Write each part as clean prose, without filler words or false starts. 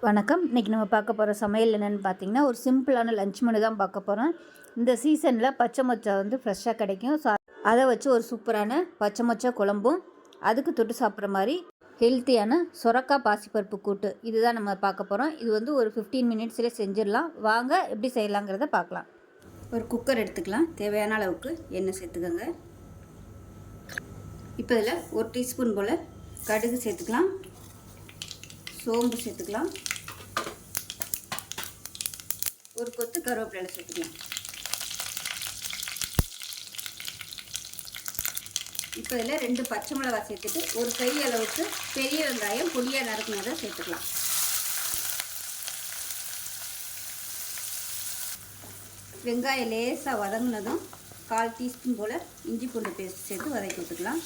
வணக்கம். இன்றைக்கி நம்ம பார்க்க போகிற சமையல் என்னென்னு பார்த்தீங்கன்னா, ஒரு சிம்பிளான லஞ்ச் மெனு தான் பார்க்க போகிறோம். இந்த சீசனில் பச்சை மொச்சை வந்து ஃப்ரெஷ்ஷாக கிடைக்கும். ஸோ அதை வச்சு ஒரு சூப்பரான பச்சை மொச்சை குழம்பும், அதுக்கு தொட்டு சாப்பிட்ற மாதிரி ஹெல்த்தியான சொரக்காய் பாசிப்பருப்பு கூட்டு, இதுதான் நம்ம பார்க்க போகிறோம். இது வந்து ஒரு 15 மினிட்ஸ்லேயே செஞ்சிடலாம். வாங்க எப்படி செய்யலாங்கிறத பார்க்கலாம். ஒரு குக்கர் எடுத்துக்கலாம். தேவையான அளவுக்கு எண்ணெய் சேர்த்துக்கோங்க. இப்போ இதில் 1 டீஸ்பூன் போல் கடுகு சேர்த்துக்கலாம். சோம்பு சேர்த்துக்கலாம். ஒரு கொத்து கருவேப்பிலை சேர்த்துக்கலாம். இப்போ இதில் 2 பச்சை மிளகாய் சேர்த்துட்டு ஒரு கை அளவுக்கு பெரிய வெங்காயம் பொடியாக நறுக்குனதை சேர்த்துக்கலாம். வெங்காயம் லேசாக வதங்கினதும் 1/4 டீஸ்பூன் போல் இஞ்சி பூண்டு பேஸ்ட் சேர்த்து வதக்கி விட்டுக்கலாம்.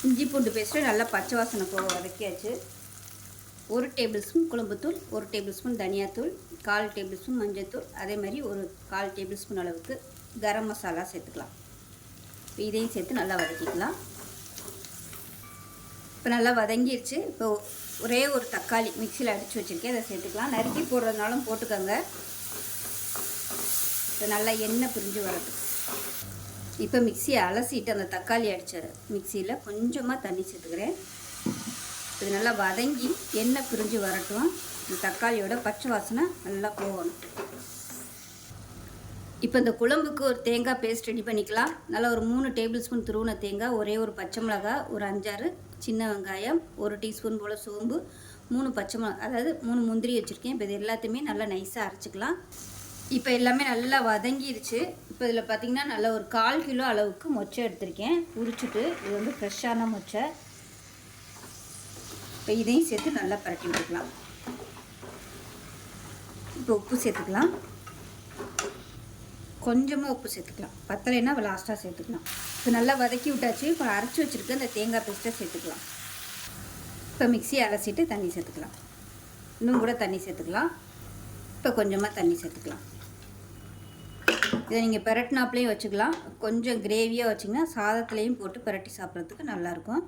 இஞ்சி பூண்டு பேஸ்ட்டு நல்லா பச்சை வாசனை போக வதக்கியாச்சு. 1 டேபிள் ஸ்பூன் குழம்புத்தூள், 1 டேபிள் ஸ்பூன் தனியாத்தூள், 1/4 டேபிள் ஸ்பூன் மஞ்சள்தூள், அதே மாதிரி ஒரு 1/4 டேபிள் ஸ்பூன் அளவுக்கு கரம் மசாலா சேர்த்துக்கலாம். இதையும் சேர்த்து நல்லா வதக்கிக்கலாம். இப்போ நல்லா வதங்கிடுச்சு. இப்போ ஒரே ஒரு தக்காளி மிக்சியில் அடித்து வச்சுருக்கேன், அதை சேர்த்துக்கலாம். நறுக்கி போடுறதுனாலும் போட்டுக்கோங்க. இப்போ நல்லா எண்ணெய் பிரிஞ்சு வரட்டும். இப்போ மிக்சியை அலசிட்டு அந்த தக்காளி அடித்த மிக்சியில் கொஞ்சமாக தண்ணி சேர்த்துக்கிறேன். இது நல்லா வதங்கி எண்ணெய் பிரிஞ்சு வரட்டும். இந்த தக்காளியோட பச்சை வாசனை நல்லா போகணும். இப்போ இந்த குழம்புக்கு ஒரு தேங்காய் பேஸ்ட் ரெடி பண்ணிக்கலாம். நல்லா ஒரு 3 டேபிள் ஸ்பூன் துருவின தேங்காய், ஒரே ஒரு பச்சை மிளகாய், ஒரு 5-6 சின்ன வெங்காயம், 1 டீஸ்பூன் போல் சோம்பு, 3 பச்சை மிளகாய், அதாவது 3 முந்திரி வச்சுருக்கேன். இப்போ இது எல்லாத்தையுமே நல்லா நைஸாக அரைச்சிக்கலாம். இப்போ எல்லாமே நல்லா வதங்கிடுச்சு. இப்போ இதில் பார்த்திங்கன்னா நல்லா ஒரு 1/4 கிலோ அளவுக்கு மொச்சை எடுத்திருக்கேன், உரிச்சிட்டு. இது வந்து ஃப்ரெஷ்ஷான மொச்சை. இப்போ இதையும் சேர்த்து நல்லா பரட்டி விட்டுக்கலாம். இப்போ உப்பு சேர்த்துக்கலாம். கொஞ்சமாக உப்பு சேர்த்துக்கலாம், பத்தலைன்னா லாஸ்ட்டாக சேர்த்துக்கலாம். இப்போ நல்லா வதக்கி விட்டாச்சு. இப்போ அரைச்சி வச்சுருக்க அந்த தேங்காய் பேஸ்ட்டை சேர்த்துக்கலாம். இப்போ மிக்சியை அலசிட்டு தண்ணி சேர்த்துக்கலாம். இன்னும் கூட தண்ணி சேர்த்துக்கலாம். இப்போ கொஞ்சமாக தண்ணி சேர்த்துக்கலாம். இதை நீங்கள் பெரட்டினாப்லேயும் வச்சுக்கலாம். கொஞ்சம் கிரேவியாக வச்சிங்கன்னா சாதத்துலேயும் போட்டு பெரட்டி சாப்பிட்றதுக்கு நல்லாயிருக்கும்.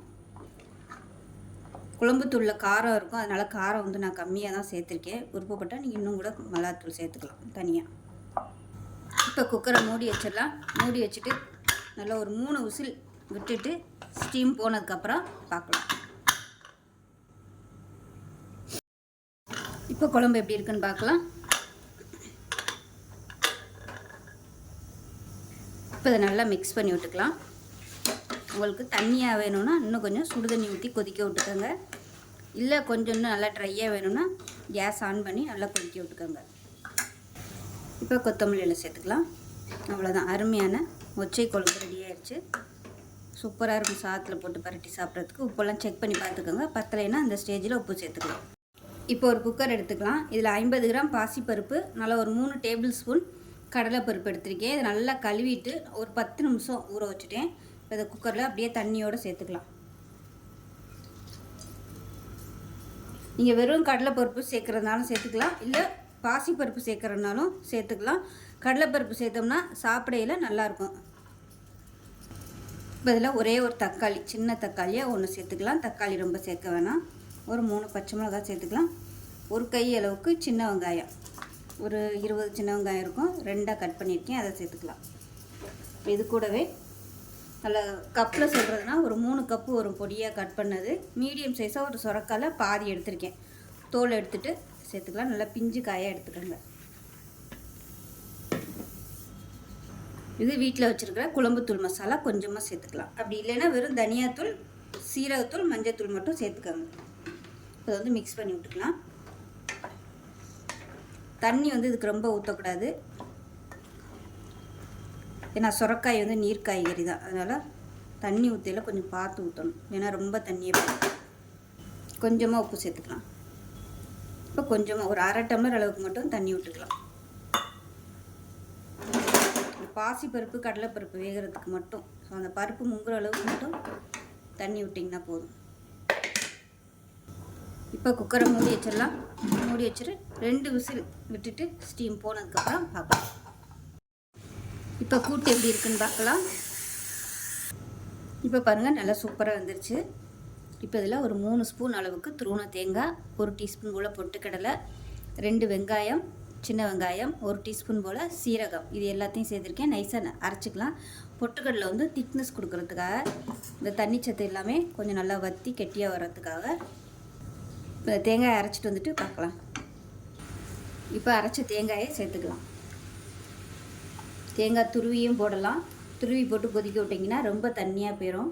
குழம்புத்தூளில் காரம் இருக்கும், அதனால் காரம் வந்து நான் கம்மியாக தான் சேர்த்துருக்கேன். விருப்பப்பட்டால் நீங்கள் இன்னும் கூட மிளகாத்தூள் சேர்த்துக்கலாம் தனியாக. இப்போ குக்கரை மூடி வச்சிடலாம். மூடி வச்சுட்டு நல்லா ஒரு 3 விசில் விட்டுட்டு ஸ்டீம் போனதுக்கப்புறம் பார்க்கலாம். இப்போ குழம்பு எப்படி இருக்குன்னு பார்க்கலாம். இப்போ இதை நல்லா மிக்ஸ் பண்ணி விட்டுக்கலாம். உங்களுக்கு தண்ணியாக வேணும்னா இன்னும் கொஞ்சம் சுடு தண்ணி ஊற்றி கொதிக்க விட்டுக்கோங்க. இல்லை கொஞ்சம் இன்னும் நல்லா ட்ரையாக வேணும்னா கேஸ் ஆன் பண்ணி நல்லா கொதிக்க விட்டுக்கோங்க. இப்போ கொத்தமல்லி எல்லாம் சேர்த்துக்கலாம். அவ்வளோதான், அருமையான மொச்சை குழம்பு ரெடி ஆகிடுச்சு. சூப்பராக இருக்கும் சாதத்தில் போட்டு பரட்டி சாப்பிட்றதுக்கு. உப்பெல்லாம் செக் பண்ணி பார்த்துக்கோங்க. பத்தலைன்னா அந்த ஸ்டேஜில் உப்பு சேர்த்துக்கலாம். இப்போ ஒரு குக்கர் எடுத்துக்கலாம். இதில் 50 கிராம் பாசிப்பருப்பு, நல்லா ஒரு 3 டேபிள் ஸ்பூன் கடலைப்பருப்பு எடுத்திருக்கேன். இதை நல்லா கழுவிட்டு ஒரு 10 நிமிஷம் ஊற வச்சுட்டேன். இப்போ இதை குக்கரில் அப்படியே தண்ணியோடு சேர்த்துக்கலாம். நீங்கள் வெறும் கடலைப்பருப்பு சேர்க்குறதுனாலும் சேர்த்துக்கலாம், இல்லை பாசிப்பருப்பு சேர்க்குறதுனாலும் சேர்த்துக்கலாம். கடலைப்பருப்பு சேர்த்தோம்னா சாப்பிடையில் நல்லாயிருக்கும். இப்போ இதில் ஒரே ஒரு தக்காளி, சின்ன தக்காளியாக 1 சேர்த்துக்கலாம். தக்காளி ரொம்ப சேர்க்க வேணாம். ஒரு 3 பச்சை மிளகாய் சேர்த்துக்கலாம். ஒரு கை அளவுக்கு சின்ன வெங்காயம், ஒரு 20 சின்ன வெங்காயம் இருக்கும், 2ஆக கட் பண்ணியிருக்கேன், அதை சேர்த்துக்கலாம். இது கூடவே நல்ல கப்பில் சொல்கிறதுனா ஒரு 3 கப்பு ஒரு பொடியாக கட் பண்ணது மீடியம் சைஸாக ஒரு சொரக்கால பாதி எடுத்திருக்கேன். தோல் எடுத்துகிட்டு சேர்த்துக்கலாம். நல்லா பிஞ்சு காயாக எடுத்துக்கோங்க. இது வீட்டில் வச்சுருக்கிற குழம்புத்தூள் மசாலா கொஞ்சமாக சேர்த்துக்கலாம். அப்படி இல்லைன்னா வெறும் தனியாத்தூள், சீரகத்தூள், மஞ்சத்தூள் மட்டும் சேர்த்துக்கோங்க. இப்போ வந்து மிக்ஸ் பண்ணி விட்டுக்கலாம். தண்ணி வந்து இதுக்கு ரொம்ப ஊற்றக்கூடாது, ஏன்னா சுரக்காய் வந்து நீர் காய்கறி தான், அதனால் தண்ணி ஊற்றியில் கொஞ்சம் பார்த்து ஊற்றணும், ஏன்னா ரொம்ப தண்ணியை போடும். கொஞ்சமாக உப்பு சேர்த்துக்கலாம். இப்போ கொஞ்சமாக ஒரு 1/2 டம்ளர் அளவுக்கு மட்டும் தண்ணி விட்டுக்கலாம். பாசிப்பருப்பு கடலைப்பருப்பு வேகிறதுக்கு மட்டும், ஸோ அந்த பருப்பு முங்குற அளவுக்கு மட்டும் தண்ணி விட்டிங்கன்னா போதும். இப்போ குக்கரை மூடி வச்சிடலாம். மூடி வச்சுட்டு 2 விசில் விட்டுட்டு ஸ்டீம் போனதுக்கப்புறம் பார்க்கலாம். இப்போ கூட்டு எப்படி இருக்குன்னு பார்க்கலாம். இப்போ பாருங்கள், நல்லா சூப்பராக வந்துருச்சு. இப்போ இதில் ஒரு 3 ஸ்பூன் அளவுக்கு துருவன தேங்காய், 1 டீஸ்பூன் போல் பொட்டுக்கடலை, 2 வெங்காயம், சின்ன வெங்காயம், 1 டீஸ்பூன் போல் சீரகம், இது எல்லாத்தையும் சேர்த்துருக்கேன். நைஸாக அரைச்சிக்கலாம். பொட்டுக்கடலை வந்து திக்னஸ் கொடுக்கறதுக்காக, இந்த தண்ணி சத்து எல்லாமே கொஞ்சம் நல்லா வற்றி கெட்டியாக வர்றதுக்காக. இப்போ தேங்காயை அரைச்சிட்டு வந்துட்டு பார்க்கலாம். இப்போ அரைச்ச தேங்காயை சேர்த்துக்கலாம். தேங்காய் துருவியும் போடலாம். துருவி போட்டு கொதிக்க விட்டிங்கன்னா ரொம்ப தண்ணியாக போயிடும்.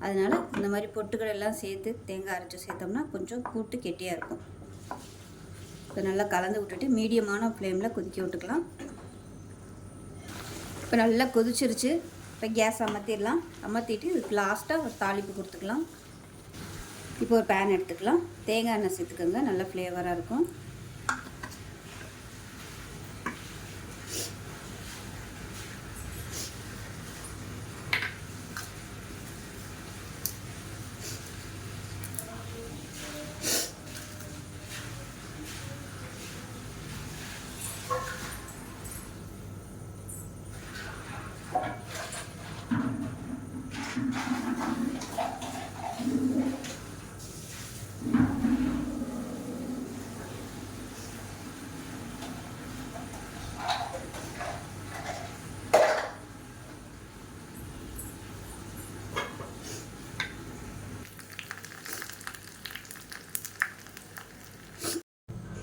அதனால் இந்த மாதிரி பொட்டுக்கடெல்லாம் சேர்த்து தேங்காய் அரைச்சி சேர்த்தோம்னா கொஞ்சம் கூட்டு கெட்டியாக இருக்கும். இப்போ நல்லா கலந்து விட்டுட்டு மீடியமான ஃப்ளேமில் கொதிக்க விட்டுக்கலாம். இப்போ நல்லா கொதிச்சிருச்சு. இப்போ கேஸ் அமர்த்திடலாம். அமர்த்திட்டு இதுக்கு லாஸ்ட்டாக ஒரு தாளிப்பு கொடுத்துக்கலாம். இப்போ ஒரு பேன் எடுத்துக்கலாம். தேங்காய் எண்ணெய் சேர்த்துக்கோங்க, நல்லா ஃப்ளேவராக இருக்கும்.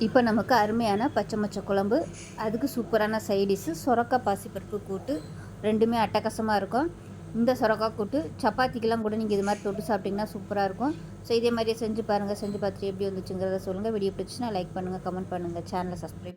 இப்போ நமக்கு அருமையான பச்சை மொச்சை குழம்பு, அதுக்கு சூப்பரான சைடிஷ்ஷு சொரக்காய் பாசிப்பருப்பு கூட்டு, ரெண்டுமே அட்டகாசமாக இருக்கும். இந்த சொரக்காய் கூட்டு சப்பாத்திக்கெலாம் கூட நீங்கள் இது மாதிரி தொட்டு சாப்பிட்டிங்கன்னா சூப்பராக இருக்கும். ஸோ இதே மாதிரியே செஞ்சு பாருங்கள். செஞ்சு பார்த்துட்டு எப்படி வந்துச்சுங்கிறத சொல்லுங்கள். வீடியோ பிடிச்சுன்னா லைக் பண்ணுங்கள், கமெண்ட் பண்ணுங்கள், சேனலை சப்ஸ்கிரைப்